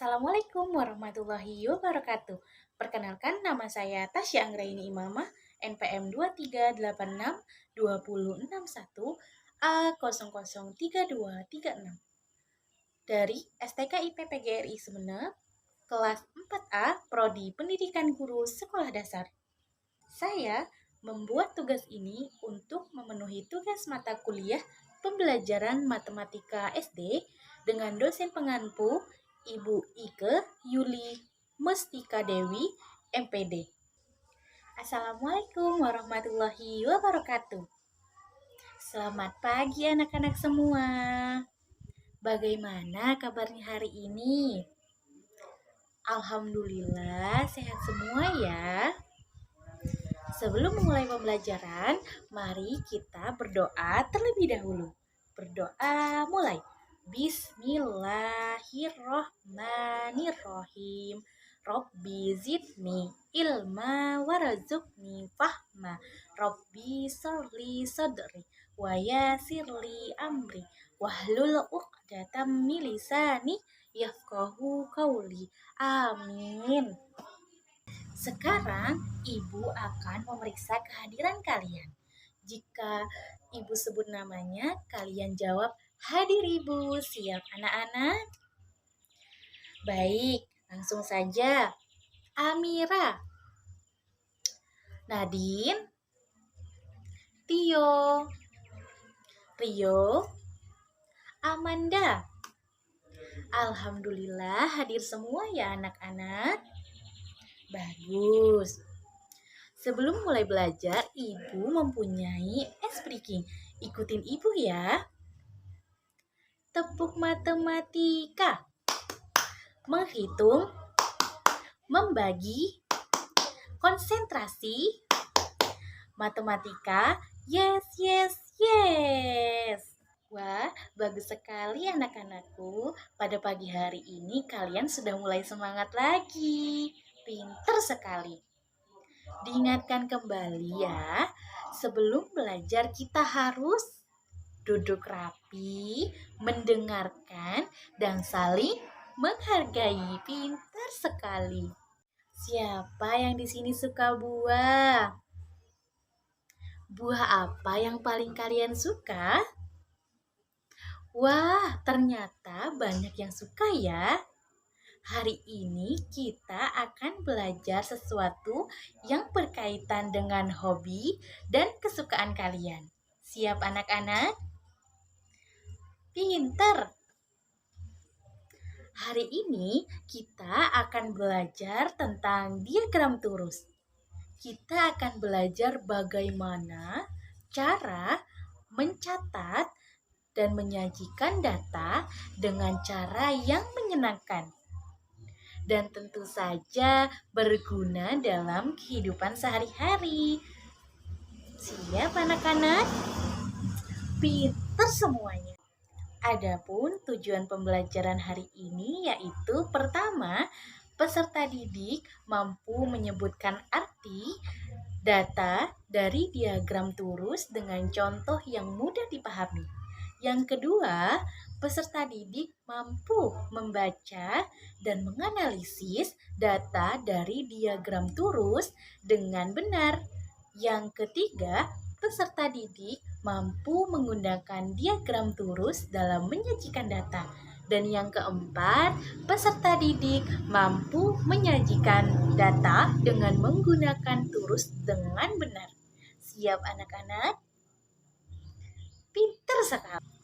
Assalamualaikum warahmatullahi wabarakatuh. Perkenalkan, nama saya Tasya Anggraini Imamah, NPM 23862061 A003236 dari STK IP PGRI Sumeneb, kelas 4A, Prodi Pendidikan Guru Sekolah Dasar. Saya membuat tugas ini untuk memenuhi tugas mata kuliah pembelajaran matematika SD dengan dosen pengampu Ibu Ike Yuli Mustika Dewi, MPD. Assalamualaikum warahmatullahi wabarakatuh. Selamat pagi anak-anak semua. Bagaimana kabarnya hari ini? Alhamdulillah sehat semua ya. Sebelum memulai pembelajaran, mari kita berdoa terlebih dahulu. Berdoa mulai. Bismillahirrohmanirrohim. Robbi zidni ilma warazukni fahma. Robbi sholli sodri wa yasirli amri wahlul uqdatam min lisani yafqahu qauli. Amin. Sekarang Ibu akan memeriksa kehadiran kalian. Jika Ibu sebut namanya, kalian jawab hadir Ibu. Siap anak-anak? Baik, langsung saja. Amira, Nadine, Tio, Rio, Amanda. Alhamdulillah hadir semua ya anak-anak. Bagus. Sebelum mulai belajar, Ibu mempunyai ice breaking. Ikutin Ibu ya. Tepuk matematika. Menghitung, membagi, konsentrasi, matematika, yes, yes, yes. Wah, bagus sekali anak-anakku. Pada pagi hari ini kalian sudah mulai semangat lagi. Pinter sekali. Diingatkan kembali ya, sebelum belajar kita harus duduk rapi, mendengarkan, dan saling menghargai. Pintar sekali. Siapa yang di sini suka buah? Buah apa yang paling kalian suka? Wah, ternyata banyak yang suka ya. Hari ini kita akan belajar sesuatu yang berkaitan dengan hobi dan kesukaan kalian. Siap anak-anak? Pinter! Hari ini kita akan belajar tentang diagram turus. Kita akan belajar bagaimana cara mencatat dan menyajikan data dengan cara yang menyenangkan. Dan tentu saja berguna dalam kehidupan sehari-hari. Siap anak-anak? Pinter semuanya. Adapun tujuan pembelajaran hari ini yaitu pertama, peserta didik mampu menyebutkan arti data dari diagram turus dengan contoh yang mudah dipahami. Yang kedua, peserta didik mampu membaca dan menganalisis data dari diagram turus dengan benar. Yang ketiga, peserta didik mampu menggunakan diagram turus dalam menyajikan data. Dan yang keempat, peserta didik mampu menyajikan data dengan menggunakan turus dengan benar. Siap anak-anak? Pinter sekali.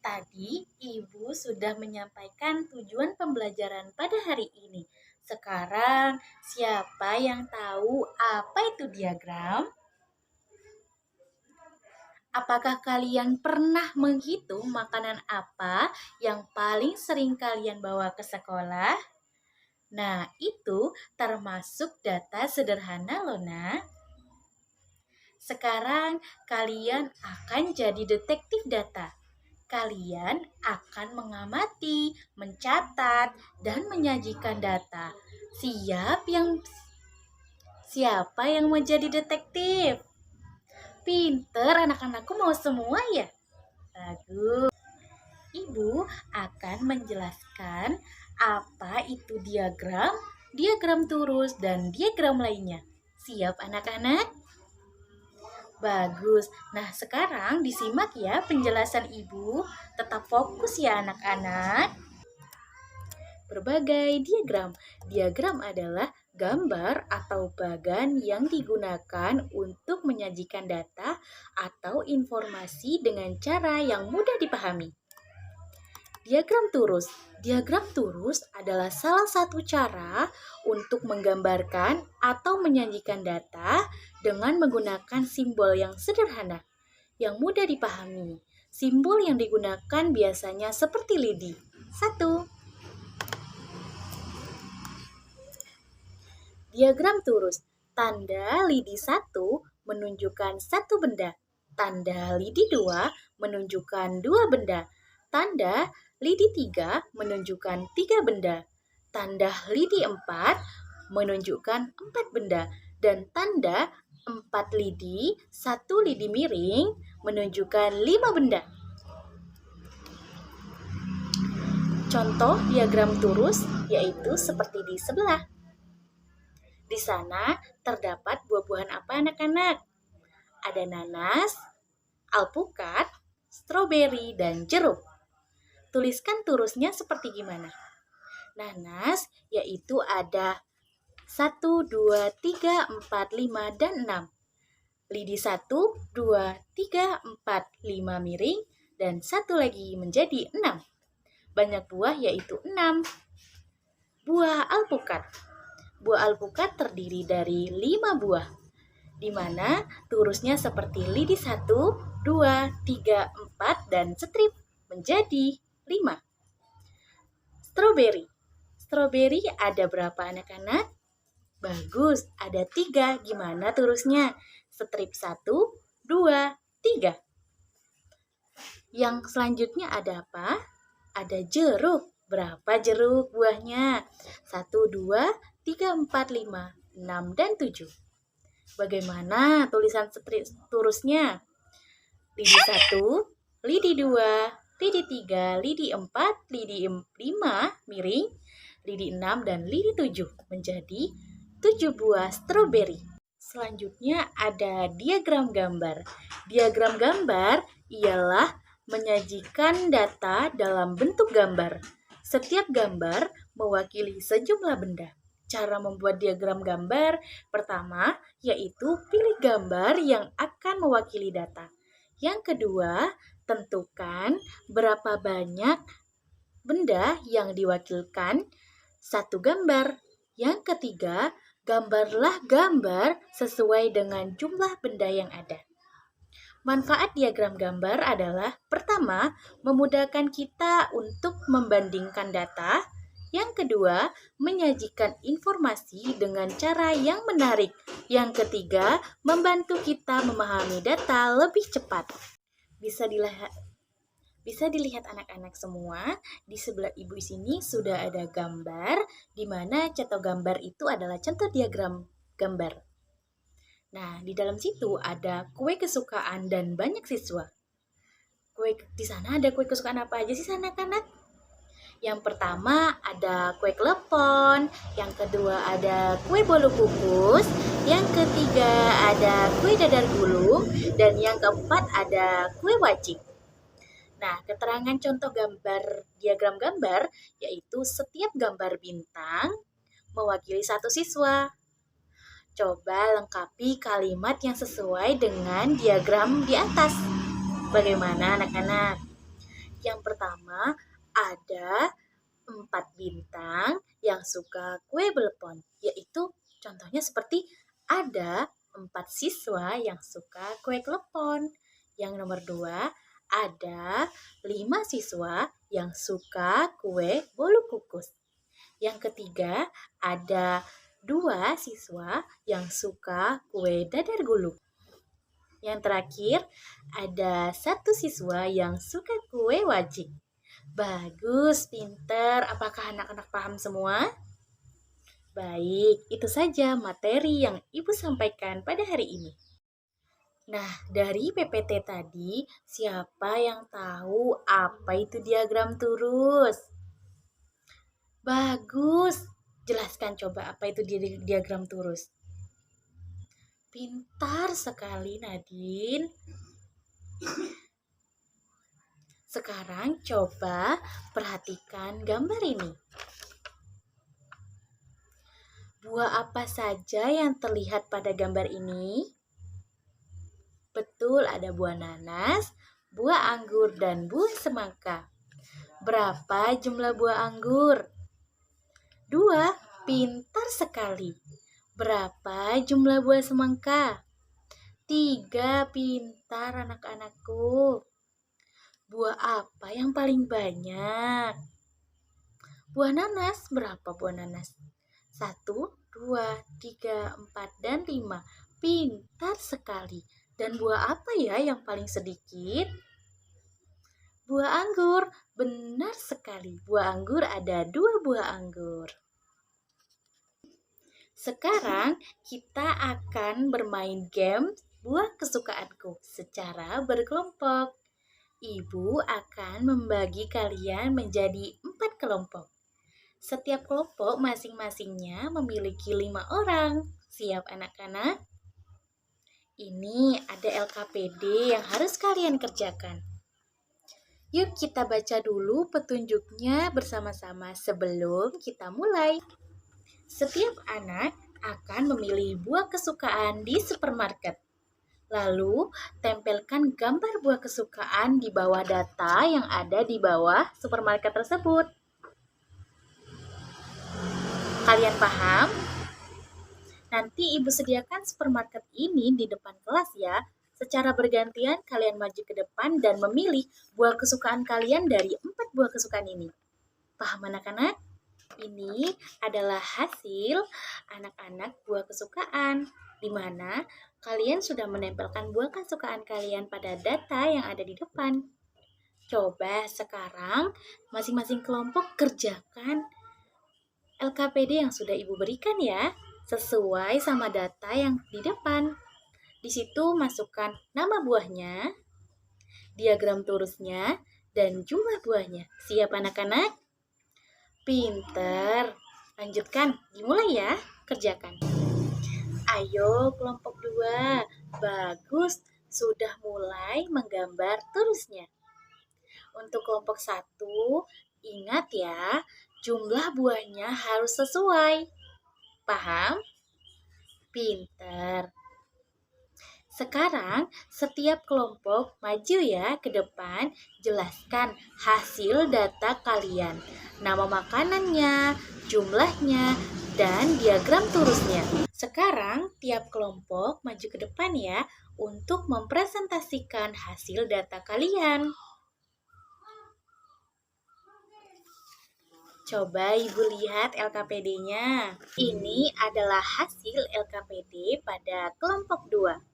Tadi Ibu sudah menyampaikan tujuan pembelajaran pada hari ini. Sekarang siapa yang tahu apa itu diagram? Apakah kalian pernah menghitung makanan apa yang paling sering kalian bawa ke sekolah? Nah, itu termasuk data sederhana loh, Nak. Sekarang kalian akan jadi detektif data. Kalian akan mengamati, mencatat, dan menyajikan data. Siapa yang mau jadi detektif? Pinter, anak-anakku mau semua ya? Bagus. Ibu akan menjelaskan apa apa itu diagram, diagram turus, dan diagram lainnya. Siap anak-anak? Bagus. Nah, sekarang disimak ya penjelasan Ibu. Tetap fokus ya anak-anak. Berbagai diagram. Diagram adalah gambar atau bagan yang digunakan untuk menyajikan data atau informasi dengan cara yang mudah dipahami. Diagram turus. Diagram turus adalah salah satu cara untuk menggambarkan atau menyajikan data dengan menggunakan simbol yang sederhana, yang mudah dipahami. Simbol yang digunakan biasanya seperti lidi. 1. Diagram turus. Tanda lidi 1 menunjukkan satu benda. Tanda lidi 2 menunjukkan dua benda. Tanda lidi 3 menunjukkan tiga benda. Tanda lidi 4 menunjukkan empat benda. Dan tanda 4 lidi, 1 lidi miring menunjukkan 5 benda. Contoh diagram turus yaitu seperti di sebelah. Di sana terdapat buah-buahan apa anak-anak? Ada nanas, alpukat, stroberi, dan jeruk. Tuliskan turusnya seperti gimana? Nanas yaitu ada 1, 2, 3, 4, 5, dan 6. Lidi 1, 2, 3, 4, 5 miring, dan satu lagi menjadi 6. Banyak buah yaitu 6. Buah alpukat. Buah alpukat terdiri dari 5 buah, di mana turusnya seperti lidi 1, 2, 3, 4, dan strip menjadi 5. Stroberi. Stroberi ada berapa anak-anak? Bagus, ada 3. Gimana turusnya? Strip 1, 2, 3. Yang selanjutnya ada apa? Ada jeruk. Berapa jeruk buahnya? 1, 2, 3, 4, 5, 6, dan 7. Bagaimana tulisan turusnya? Lidi 1, lidi 2, lidi 3, lidi 4, lidi 5 miring, lidi 6, dan lidi 7 menjadi 7 buah stroberi. Selanjutnya ada diagram gambar. Diagram gambar ialah menyajikan data dalam bentuk gambar. Setiap gambar mewakili sejumlah benda. Cara membuat diagram gambar pertama yaitu pilih gambar yang akan mewakili data. Yang kedua, tentukan berapa banyak benda yang diwakilkan satu gambar. Yang ketiga, gambarlah gambar sesuai dengan jumlah benda yang ada. Manfaat diagram gambar adalah pertama, memudahkan kita untuk membandingkan data. Yang kedua, menyajikan informasi dengan cara yang menarik. Yang ketiga, membantu kita memahami data lebih cepat. Bisa dilihat anak-anak semua, di sebelah ibu sini sudah ada gambar, di mana contoh gambar itu adalah contoh diagram gambar. Nah, di dalam situ ada kue kesukaan dan banyak siswa. Di sana ada kue kesukaan apa aja sih anak-anak? Yang pertama ada kue klepon, yang kedua ada kue bolu kukus, yang ketiga ada kue dadar gulung, dan yang keempat ada kue wajik. Nah, keterangan contoh gambar diagram gambar yaitu setiap gambar bintang mewakili satu siswa. Coba lengkapi kalimat yang sesuai dengan diagram di atas. Bagaimana anak-anak? Yang pertama, ada 4 bintang yang suka kue belepon, yaitu contohnya seperti ada 4 siswa yang suka kue klepon. Yang nomor 2, ada 5 siswa yang suka kue bolu kukus. Yang ketiga, ada 2 siswa yang suka kue dadar gulung. Yang terakhir, ada 1 siswa yang suka kue wajik. Bagus, pinter. Apakah anak-anak paham semua? Baik, itu saja materi yang Ibu sampaikan pada hari ini. Nah, dari PPT tadi, siapa yang tahu apa itu diagram turus? Bagus. Jelaskan coba apa itu diagram turus. Pintar sekali, Nadine. Sekarang coba perhatikan gambar ini. Buah apa saja yang terlihat pada gambar ini? Betul, ada buah nanas, buah anggur, dan buah semangka. Berapa jumlah buah anggur? 2. Pintar sekali. Berapa jumlah buah semangka? 3. Pintar anak-anakku. Buah apa yang paling banyak? Buah nanas. Berapa buah nanas? 1, 2, 3, 4, dan 5. Pintar sekali. Dan buah apa ya yang paling sedikit? Buah anggur. Benar sekali. Buah anggur ada 2 buah anggur. Sekarang kita akan bermain game buah kesukaanku secara berkelompok. Ibu akan membagi kalian menjadi 4 kelompok. Setiap kelompok masing-masingnya memiliki 5 orang. Siap anak-anak? Ini ada LKPD yang harus kalian kerjakan. Yuk kita baca dulu petunjuknya bersama-sama sebelum kita mulai. Setiap anak akan memilih buah kesukaan di supermarket. Lalu, tempelkan gambar buah kesukaan di bawah data yang ada di bawah supermarket tersebut. Kalian paham? Nanti ibu sediakan supermarket ini di depan kelas ya. Secara bergantian kalian maju ke depan dan memilih buah kesukaan kalian dari 4 buah kesukaan ini. Paham anak-anak? Ini adalah hasil anak-anak buah kesukaan, di mana kalian sudah menempelkan buah kesukaan kalian pada data yang ada di depan. Coba sekarang masing-masing kelompok kerjakan LKPD yang sudah ibu berikan ya, sesuai sama data yang di depan. Di situ masukkan nama buahnya, diagram turusnya, dan jumlah buahnya. Siap anak-anak? Pinter. Lanjutkan, dimulai ya, kerjakan. Ayo kelompok 2, bagus, sudah mulai menggambar turusnya. Untuk kelompok 1, ingat ya, jumlah buahnya harus sesuai. Paham? Pinter. Sekarang setiap kelompok maju ya ke depan, jelaskan hasil data kalian. Nama makanannya, jumlahnya, dan diagram turusnya. Sekarang tiap kelompok maju ke depan ya untuk mempresentasikan hasil data kalian. Coba ibu lihat LKPD-nya. Ini adalah hasil LKPD pada kelompok 2.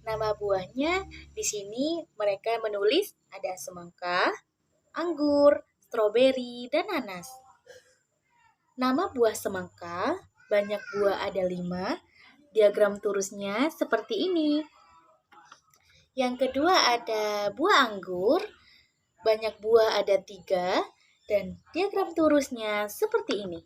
Nama buahnya di sini mereka menulis ada semangka, anggur, stroberi, dan nanas. Nama buah semangka, banyak buah ada 5, diagram turusnya seperti ini. Yang kedua ada buah anggur, banyak buah ada 3, dan diagram turusnya seperti ini.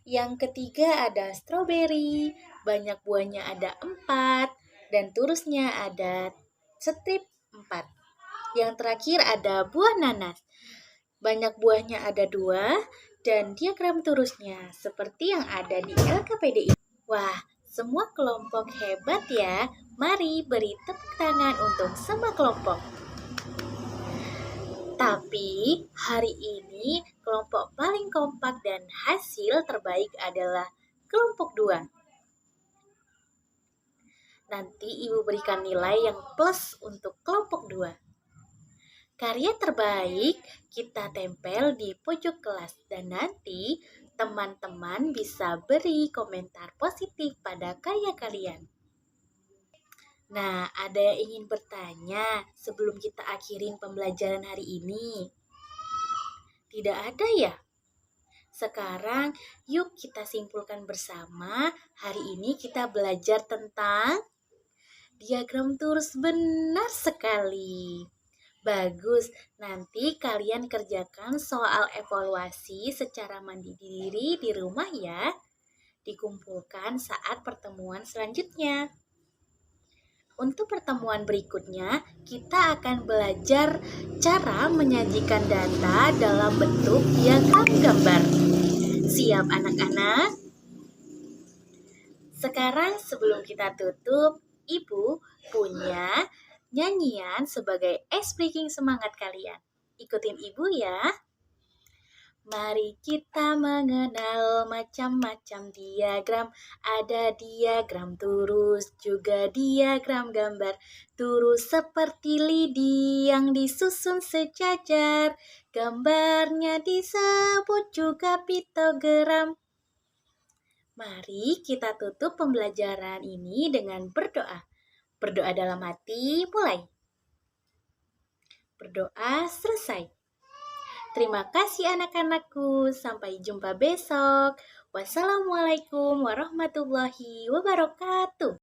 Yang ketiga ada stroberi, banyak buahnya ada 4, dan turusnya ada strip 4. Yang terakhir ada buah nanas, banyak buahnya ada 2, dan diagram turusnya seperti yang ada di LKPD ini. Wah, semua kelompok hebat ya. Mari beri tepuk tangan untuk semua kelompok. Tapi hari ini kelompok paling kompak dan hasil terbaik adalah kelompok 2. Nanti ibu berikan nilai yang plus untuk kelompok 2. Karya terbaik kita tempel di pojok kelas dan nanti teman-teman bisa beri komentar positif pada karya kalian. Nah, ada yang ingin bertanya sebelum kita akhirin pembelajaran hari ini? Tidak ada ya? Sekarang yuk kita simpulkan bersama. Hari ini kita belajar tentang diagram turus. Benar sekali. Bagus, nanti kalian kerjakan soal evaluasi secara mandiri di rumah ya. Dikumpulkan saat pertemuan selanjutnya. Untuk pertemuan berikutnya, kita akan belajar cara menyajikan data dalam bentuk diagram gambar. Siap anak-anak? Sekarang sebelum kita tutup, Ibu punya nyanyian sebagai ice breaking semangat kalian. Ikutin Ibu ya. Mari kita mengenal macam-macam diagram. Ada diagram lurus, juga diagram gambar. Lurus seperti lidi yang disusun sejajar. Gambarnya disebut juga piktogram. Mari kita tutup pembelajaran ini dengan berdoa. Berdoa dalam hati, mulai. Berdoa selesai. Terima kasih anak-anakku. Sampai jumpa besok. Wassalamualaikum warahmatullahi wabarakatuh.